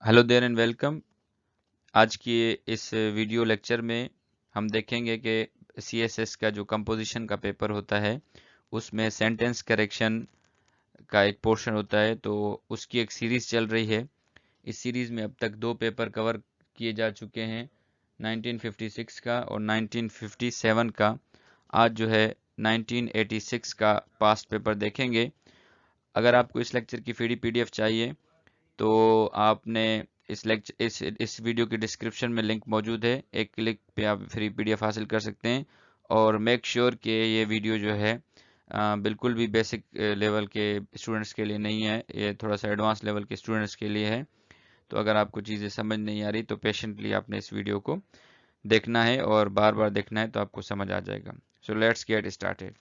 Hello there and welcome. आज की इस वीडियो लेक्चर में हम देखेंगे कि सीएसएस का जो कंपोजिशन का पेपर होता है उसमें सेंटेंस करेक्शन का एक पोर्शन होता है, तो उसकी एक सीरीज़ चल रही है। इस सीरीज़ में अब तक दो पेपर कवर किए जा चुके हैं, 1956 का और 1957 का। आज जो है 1986 का पास्ट पेपर देखेंगे। अगर आपको इस लेक्चर की फ्री पीडीएफ चाहिए तो आपने इस वीडियो की डिस्क्रिप्शन में लिंक मौजूद है, एक क्लिक पे आप फ्री पीडीएफ हासिल कर सकते हैं। और मेक श्योर कि ये वीडियो जो है बिल्कुल भी बेसिक लेवल के स्टूडेंट्स के लिए नहीं है, ये थोड़ा सा एडवांस लेवल के स्टूडेंट्स के लिए है। तो अगर आपको चीज़ें समझ नहीं आ रही तो पेशेंटली आपने इस वीडियो को देखना है और बार बार देखना है, तो आपको समझ आ जाएगा। So let's get started.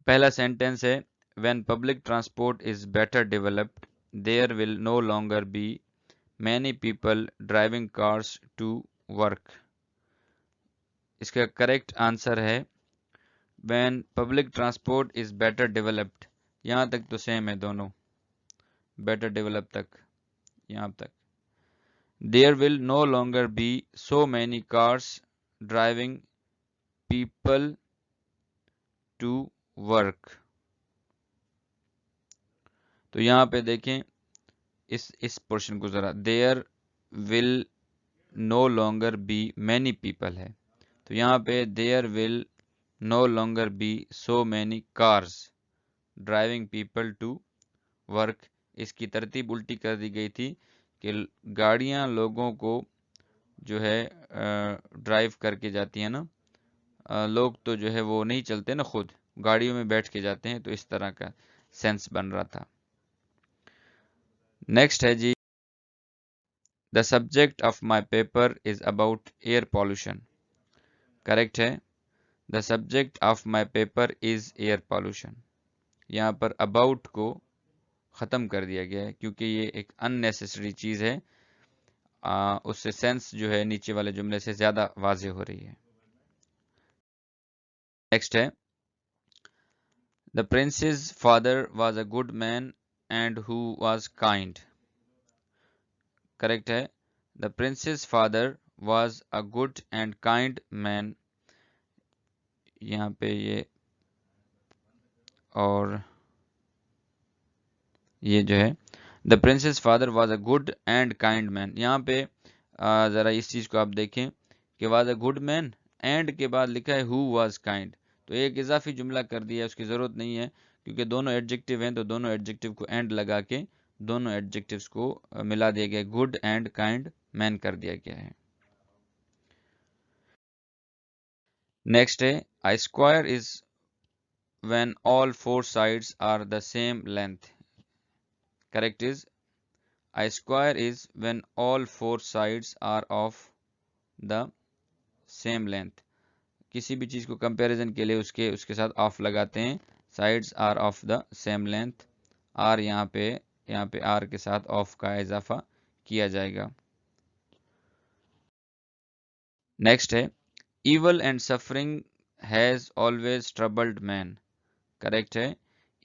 पहला सेंटेंस है, when public transport is better developed there will no longer be many people driving cars to work। इसका करेक्ट आंसर है when public transport is better developed। यहाँ तक तो सेम है दोनों, better develop तक, यहाँ तक। there will no longer be so many cars driving people to work। तो यहाँ पे देखें इस पोर्शन को ज़रा, there will no longer be many people है, तो यहाँ पे there will no longer be so many cars driving people to work। इसकी तरतीब उल्टी कर दी गई थी कि गाड़ियाँ लोगों को जो है ड्राइव करके जाती हैं ना, लोग तो जो है वो नहीं चलते ना, खुद गाड़ियों में बैठ के जाते हैं, तो इस तरह का सेंस बन रहा था। नेक्स्ट है जी, the subject of my paper is about air pollution. Correct है, the subject of my paper is air pollution. यहाँ पर अबाउट को ख़त्म कर दिया गया है क्योंकि ये एक अननेसेसरी चीज़ है, उससे सेंस जो है नीचे वाले जुमले से ज़्यादा वाज़ेह हो रही है। नेक्स्ट है, the princess father was a good man and who was kind. Correct है, the princess father was a good and kind man. यहाँ पे ये और ये जो है, the princess father was a good and kind man. यहाँ पे ज़रा इस चीज़ को आप देखें कि was a good man, and के बाद लिखा है हु वाज काइंड, तो एक इजाफी जुमला कर दिया है, उसकी ज़रूरत नहीं है क्योंकि दोनों एडजेक्टिव हैं, तो दोनों एडजेक्टिव को एंड लगा के दोनों एडजेक्टिव्स को मिला दिया गया, गुड एंड काइंड मैन कर दिया गया है। नेक्स्ट है, I square is when all four sides are the same length. Correct is, A square is when all four sides are of the same length। किसी भी चीज़ को कंपैरिजन के लिए उसके साथ ऑफ लगाते हैं, sides are of the same length. Are यहाँ पे आर के साथ ऑफ का इजाफा किया जाएगा। नेक्स्ट है, evil and suffering has always troubled man। Correct है,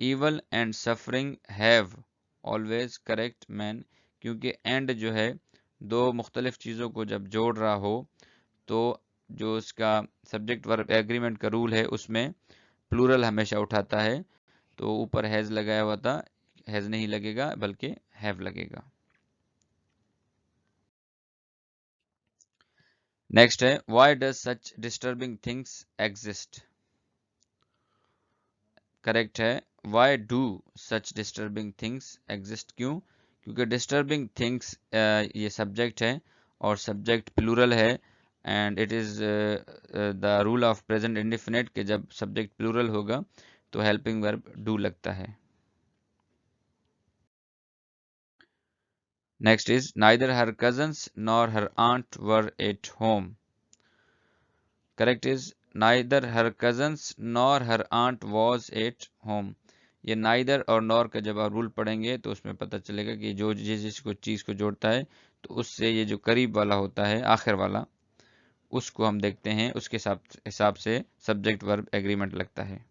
evil and suffering have always correct man, क्योंकि एंड जो है दो मुख्तलिफ चीज़ों को जब जोड़ रहा हो तो जो उसका सब्जेक्ट वर्ब एग्रीमेंट का रूल है उसमें प्लूरल हमेशा उठाता है, तो ऊपर हैज़ लगाया हुआ था, हैज़ नहीं लगेगा बल्कि हैव लगेगा। नेक्स्ट है, why does such disturbing things exist. Correct है, why do such disturbing things exist. क्यों? क्योंकि डिस्टर्बिंग थिंग्स ये सब्जेक्ट है और सब्जेक्ट प्लूरल है, and it is the rule of present indefinite के जब सब्जेक्ट प्लूरल होगा तो हेल्पिंग वर्ब डू लगता है। Next is, neither her cousins nor her aunt were at home. Correct is, neither her cousins nor her aunt was at home. ये neither और nor का जब आप रूल पढ़ेंगे तो उसमें पता चलेगा कि जो जिस चीज़ को जोड़ता है तो उससे ये जो करीब वाला होता है, आखिर वाला, उसको हम देखते हैं, उसके हिसाब से सब्जेक्ट वर्ब एग्रीमेंट लगता है।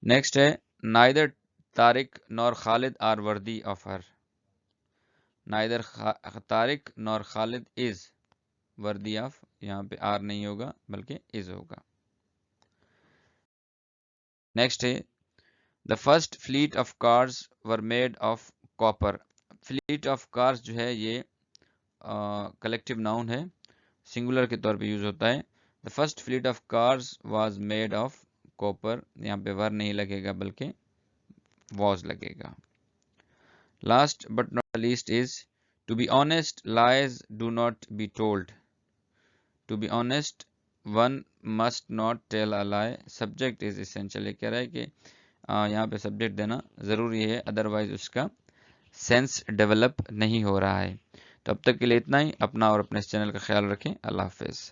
نیکسٹ ہے neither Tariq nor Khalid are worthy of her. neither Tariq nor Khalid is worthy of، یہاں پہ are نہیں ہوگا بلکہ is ہوگا. نیکسٹ ہے the first fleet of cars were made of copper. fleet of cars جو ہے یہ کلیکٹیو ناؤن ہے، سنگولر کے طور پہ یوز ہوتا ہے. the first fleet of cars was made of copper، یہاں پہ ور نہیں لگے گا بلکہ was لگے گا. last but not least is to be honest lies do not be told. to be honest one must not tell a lie. subject is essential. یہ کہہ رہا ہے کہ یہاں پہ سبجیکٹ دینا ضروری ہے، ادروائز اس کا سینس ڈیولپ نہیں ہو رہا ہے. تو اب تک کے لیے اتنا ہی. اپنا اور اپنے اس چینل کا خیال رکھیں. اللہ حافظ.